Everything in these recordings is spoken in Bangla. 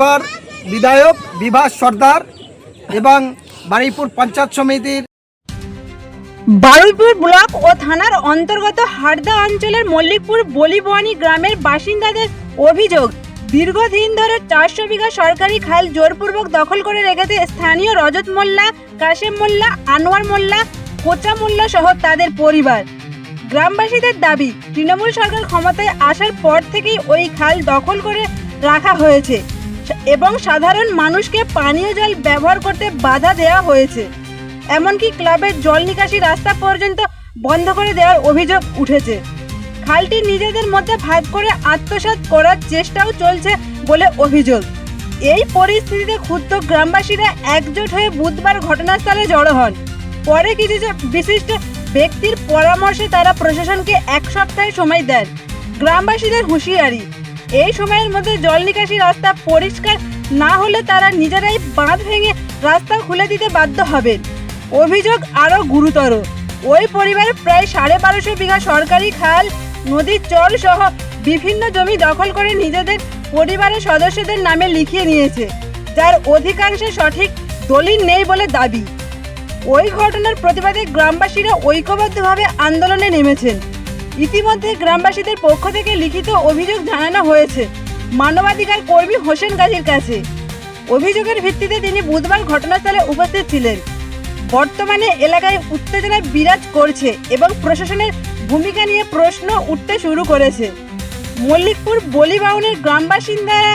विधायक विभास सरदार एवं बारुईपुर पंचायत समितिर बारुईपुर ब्लक और थानार अंतर्गत हारदा अंचलेर मल्लिकपुर बलिबोয়ানী ग्रामेर बासिन्दादेर अभियोग दीर्घदिन धरे 400 बिघा सरकारी खाल जोरपूर्वक दखल करे रेखेছে स्थानीय रजत मोल्ला, कासेम मोल्ला, आনোয়ার मोल्ला, কোচা মোল্লা सह तादेर परिवार। গ্রামবাসীদের দাবি তৃণমূল সরকার ক্ষমতায় আসার পর থেকেই ওই খাল দখল করে রাখা হয়েছে এবং সাধারণ মানুষকে পানীয় জল ব্যবহার করতে বাধা দেওয়া হয়েছে। এমনকি ক্লাবের জল নিকাশি রাস্তা পর্যন্ত বন্ধ করে দেওয়ার অভিযোগ উঠেছে। খালটি নিজেদের মধ্যে ভাগ করে আত্মসাৎ করার চেষ্টাও চলছে বলে অভিযোগ। এই পরিস্থিতিতে ক্ষুব্ধ গ্রামবাসীরা একজোট হয়ে বুধবার ঘটনাস্থলে জড়ো হন। পরে কিছু বিশিষ্ট ব্যক্তির পরামর্শে তারা প্রশাসনকে এক সপ্তাহের সময় দেন। গ্রামবাসীদের হুঁশিয়ারি, এই সময়ের মধ্যে জল নিকাশি রাস্তা পরিষ্কার না হলে তারা নিজেরাই বাঁধ ভেঙে রাস্তা খুলে দিতে বাধ্য হবেন। অভিযোগ আরও গুরুতর, ওই পরিবার প্রায় 1250 বিঘা সরকারি খাল, নদীর চর সহ বিভিন্ন জমি দখল করে নিজেদের পরিবারের সদস্যদের নামে লিখিয়ে নিয়েছে, যার অধিকাংশে সঠিক দলিল নেই বলে দাবি। ওই ঘটনার প্রতিবাদে গ্রামবাসীরা ঐক্যবদ্ধভাবে আন্দোলনে নেমেছেন। ইতিমধ্যে গ্রামবাসীদের পক্ষ থেকে লিখিত অভিযোগ জানানো হয়েছে মানবাধিকার কর্মী হোসেন গাজীর কাছে। অভিযোগের ভিত্তিতে তিনি বুধবার ঘটনাস্থলে উপস্থিত ছিলেন। বর্তমানে এলাকায় উত্তেজনা বিরাজ করছে এবং প্রশাসনের ভূমিকা নিয়ে প্রশ্ন উঠতে শুরু করেছে। মল্লিকপুর বলিবাউনের গ্রামবাসিন্দারা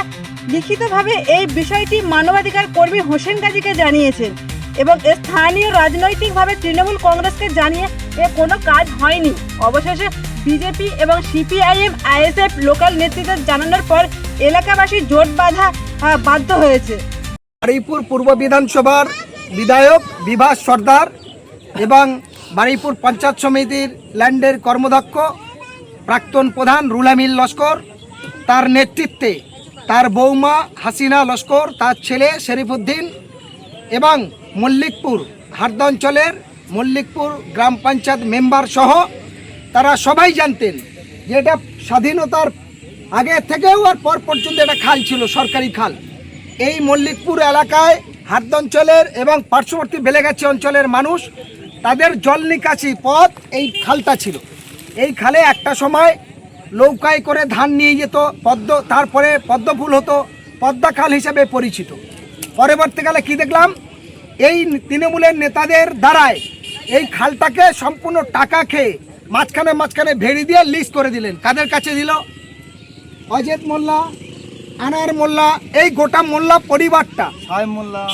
লিখিতভাবে এই বিষয়টি মানবাধিকার কর্মী হোসেন গাজীকে জানিয়েছেন এবং স্থানীয় রাজনৈতিকভাবে তৃণমূল কংগ্রেসকে জানিয়ে কোনো কাজ হয়নি। অবশেষে বিজেপি এবং সিপিআইএম আইএসএফ লোকাল নেতৃত্ব জানানোর পর এলাকাবাসী জোট বাধ্য হয়েছে। बारुईपुर पूर्व विधानसभार विधायक विभास सरदार एवं बारुईपुर पंचायत समितिर लैंडर कर्मध्यक्ष प्राक्तन प्रधान रुलामिल लस्कर तार नेतृत्वे तार बौमा हासिना लस्कर तार छेले शरीफुद्दीन एवं मल्लिकपुर हारदा अंचलेर मल्लिकपुर ग्राम पंचायत मेम्बर सह तारा सबाई जानतेन जे एटा स्वाधीनतार आगे थेकेও और पर पर्यन्त एटा खाल छिलो सरकारी खाल। এই মল্লিকপুর এলাকায় হারদা অঞ্চলের এবং পার্শ্ববর্তী বেলেগাছি অঞ্চলের মানুষ তাদের জল নিকাশি পথ এই খালটা ছিল। এই খালে একটা সময় নৌকায় করে ধান নিয়ে যেত পদ্ম, তারপরে পদ্মফুল হতো, পদ্মা খাল হিসেবে পরিচিত। পরবর্তীকালে কি দেখলাম, এই তৃণমূলের নেতাদের দ্বারায় এই খালটাকে সম্পূর্ণ টাকা খেয়ে মাঝখানে ভেড়ি দিয়ে লিজ করে দিলেন। কাদের কাছে দিল? অজিত মোল্লা, আনোয়ার মোল্লা, এই গোটা মোল্লা পরিবারটা,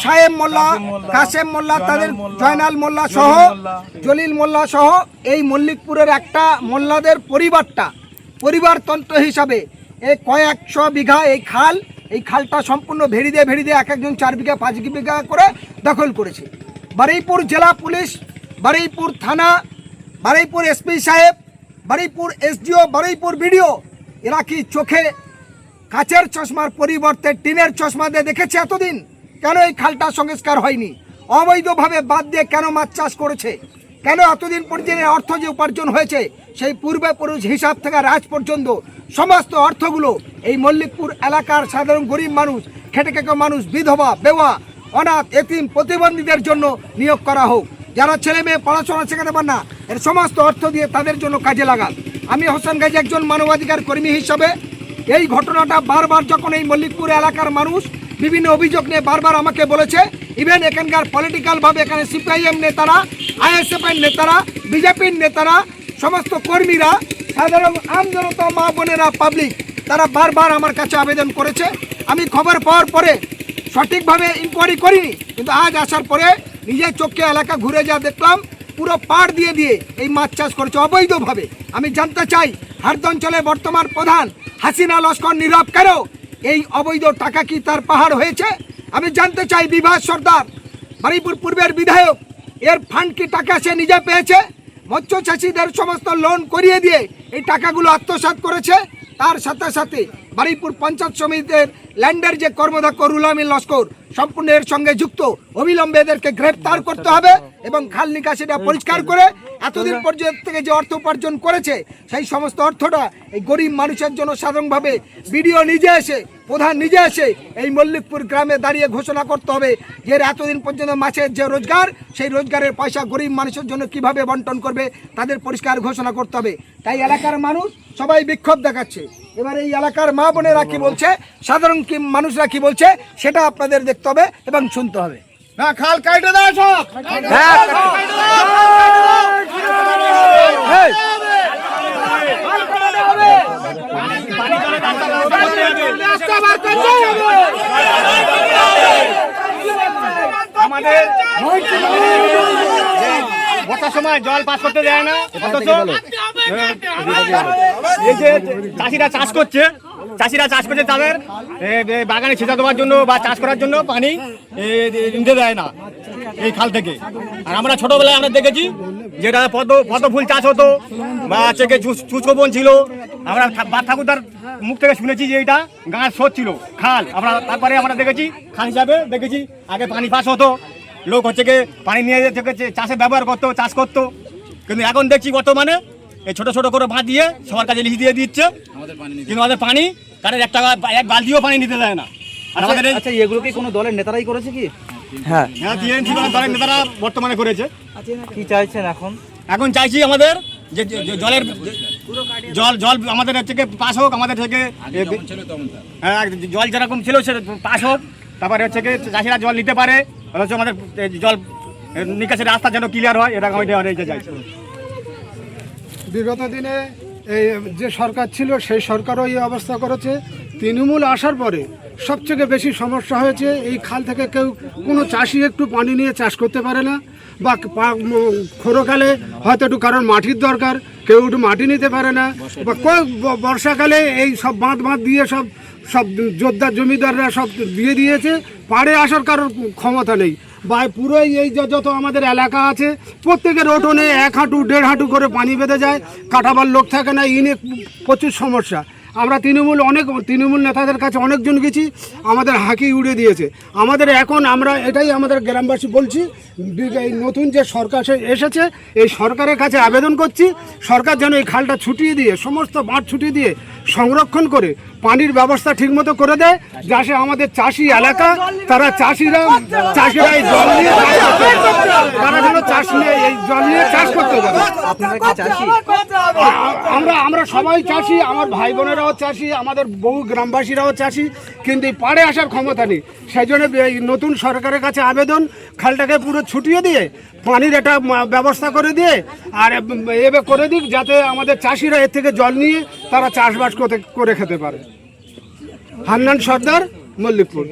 সাহেব মোল্লা, কাসেম মোল্লা, তাদের জয়নাল মোল্লা সহ জলিল মোল্লা সহ এই মল্লিকপুরের একটা মোল্লাদের পরিবারতন্ত্র হিসাবে এই কয়েকশো বিঘা এই খালটা সম্পূর্ণ ভেড়ি দিয়ে এক একজন 4 বিঘা 5 বিঘা করে দখল করেছে। বারুইপুর জেলা পুলিশ, বারুইপুর থানা, বারুইপুর এসপি সাহেব, বারুইপুর এসডিও, বারুইপুর বিডিও, এরা কি চোখে কাচের চশমার পরিবর্তে টিনের চশমা দিয়ে দেখেছে এতদিন? কেন এই খালটা সংস্কার হয়নি? অবৈধভাবে বাদ দিয়ে কেন মাছ চাষ করেছে? কেন এতদিন পর্যন্ত অর্থ যে উপার্জন হয়েছে সেই পূর্বপুরুষ হিসাব থেকে রাজ পর্যন্ত সমস্ত অর্থগুলো এই মল্লিকপুর এলাকার সাধারণ গরিব মানুষ, খেটে খেটে মানুষ, বিধবা, বেওয়া, অনাথ, এতিম, প্রতিবন্ধীদের জন্য নিয়োগ করা হোক। যারা ছেলে মেয়ে পড়াশোনা শেখাতে পারে না, এর সমস্ত অর্থ দিয়ে তাদের জন্য কাজে লাগান। আমি হোসেন গাজী একজন মানবাধিকার কর্মী হিসাবে এই ঘটনাটা বারবার যখন এই মল্লিকপুর এলাকার মানুষ বিভিন্ন অভিযোগ নিয়ে বারবার আমাকে বলেছে, ইভেন এখানকার পলিটিক্যালভাবে এখানে সিপিআইএম নেতারা, আইএসএফের নেতারা, বিজেপির নেতারা, সমস্ত কর্মীরা, সাধারণ আমজনতা, মা বোনেরা, পাবলিক, তারা বারবার আমার কাছে আবেদন করেছে। আমি খবর পাওয়ার পরে সঠিকভাবে ইনকোয়ারি করিনি, কিন্তু আজ আসার পরে নিজের চোখে এলাকা ঘুরে যা দেখলাম, পুরো পাড় দিয়ে এই মাছ চাষ করেছে অবৈধভাবে। আমি জানতে চাই হারদা অঞ্চলে বর্তমান প্রধান হাসিনা লস্কর নীরব কেন? এই অবৈধ টাকা কি তার পাহাড় হয়েছে? আমি জানতে চাই বিভাস সরদার বারুইপুর পূর্বের বিধায়ক, এর ফান্ড কি টাকা সে নিজে পেয়েছে? মৎস্য চাষিদের সমস্ত লোন করিয়ে দিয়ে এই টাকাগুলো আত্মসাৎ করেছে। তার সাথে সাথে বারুইপুর পঞ্চায়েত সমিতির ল্যান্ডের যে কর্মদক্ষ রুহুল আমিন লস্কর সম্পূর্ণ এর সঙ্গে যুক্ত। অবিলম্বে এদেরকে গ্রেফতার করতে হবে এবং খাল নিকাশিটা পরিষ্কার করে এতদিন পর্যন্ত থেকে যে অর্থ উপার্জন করেছে সেই সমস্ত অর্থটা এই গরিব মানুষের জন্য সাধারণভাবে বিডিও নিজে এসে, প্রধান নিজে এসে এই মল্লিকপুর গ্রামে দাঁড়িয়ে ঘোষণা করতে হবে যে এর এতদিন পর্যন্ত মাছের যে রোজগার, সেই রোজগারের পয়সা গরিব মানুষের জন্য কিভাবে বন্টন করবে তাদের পরিষ্কার ঘোষণা করতে হবে। তাই এলাকার মানুষ সবাই বিক্ষোভ দেখাচ্ছে। এবার এই এলাকার মা বোনেরা কি বলছে, সাধারণ কি মানুষরা কি বলছে সেটা আপনাদের দেখতে হবে এবং শুনতে হবে। না খাল কাইটে দাও সব। আমাদের বর্ষার সময় জল পাস করতে দেয় না, অথচ এই যে চাষিরা চাষ করছে তাদের বাগানে সেচা দেওয়ার জন্য বা চাষ করার জন্য পানি নিতে দেয় না এই খাল থেকে। আর আমরা ছোটবেলায় আমরা দেখেছি যেটা পদ্ম ফুল চাষ হতো বা থেকে শুষ্ক বন ছিল, আমরা বাপ ঠাকুরদার মুখ থেকে শুনেছি যে এটা গাঁয়ের স্রোত ছিল খাল। তারপরে আমরা দেখেছি খাল হিসাবে দেখেছি আগে পানি পাস হতো, লোক হচ্ছে কি পানি নিয়ে থেকে চাষে ব্যবহার করতো, চাষ করতো। কিন্তু এখন দেখছি বর্তমানে এই ছোট ছোট করে বাঁধ দিয়ে সবার কাছে লিখে দিয়ে দিচ্ছে, কিন্তু আমাদের পানি কারণ এক বালতিও পানি নিতে দেয় না। আর আমাদের আচ্ছা এগুলো কি কোনো দলের নেতারাই করেছে কি? হ্যাঁ টিএমসি দলের নেতারা বর্তমানে করেছে। কি চাইছেন এখন? এখন চাইছি আমাদের যে জলের জল আমাদের থেকে পাস হোক, আমাদের থেকে জল যেরকম ছিল সে পাস হোক, তারপরে হচ্ছে কি চাষিরা জল নিতে পারে, অথচ আমাদের জল নিকাশের রাস্তা যেন ক্লিয়ার হয়, এরকম চাইছি। বিগত দিনে এই যে সরকার ছিল সেই সরকারও এই অবস্থা করেছে। তৃণমূল আসার পরে সবথেকে বেশি সমস্যা হয়েছে এই খাল থেকে কেউ কোনো চাষি একটু পানি নিয়ে চাষ করতে পারে না, বা খরকালে হয়তো একটু কারণ মাটির দরকার, কেউ একটু মাটি নিতে পারে না, বা বর্ষাকালে এই সব বাঁধ দিয়ে সব জোরদার জমিদাররা সব দিয়ে দিয়েছে, পাড়ে আসার কারোর ক্ষমতা নেই। বা পুরোই এই যত আমাদের এলাকা আছে প্রত্যেকের উঠোনে 1 হাঁটু 1.5 হাঁটু করে পানি বেঁধে যায়, কাটাবার লোক থাকে না, ইনে প্রচুর সমস্যা। আমরা তৃণমূল নেতাদের কাছে অনেকজন গেছি, আমাদের হাঁকি উড়ে দিয়েছে। আমাদের এখন আমরা এটাই আমাদের গ্রামবাসী বলছি, এই নতুন যে সরকার এসেছে এই সরকারের কাছে আবেদন করছি, সরকার যেন এই খালটা ছুটিয়ে দিয়ে সমস্ত বাঁধ ছুটিয়ে দিয়ে সংরক্ষণ করে পানির ব্যবস্থা ঠিকমতো করে দেয়, যাতে আমাদের চাষি এলাকা চাষিরা এই জল নিয়ে তারা যেন চাষ নিয়ে এই জল নিয়ে চাষ করতে পারে। আপনারা কি চাষি? আমরা সবাই চাষি, আমার ভাই বোনেরাও চাষি, আমাদের বহু গ্রামবাসীরাও চাষি, কিন্তু এই পাড়ে আসার ক্ষমতা নেই। সেই জন্য এই নতুন সরকারের কাছে আবেদন, খালটাকে পুরো ছুটিয়ে দিয়ে পানির একটা ব্যবস্থা করে দিয়ে আর এভাবে করে দিক যাতে আমাদের চাষিরা এর থেকে জল নিয়ে তারা চাষবাস করে খেতে পারে। হান্নান সর্দার, মল্লিকপুর।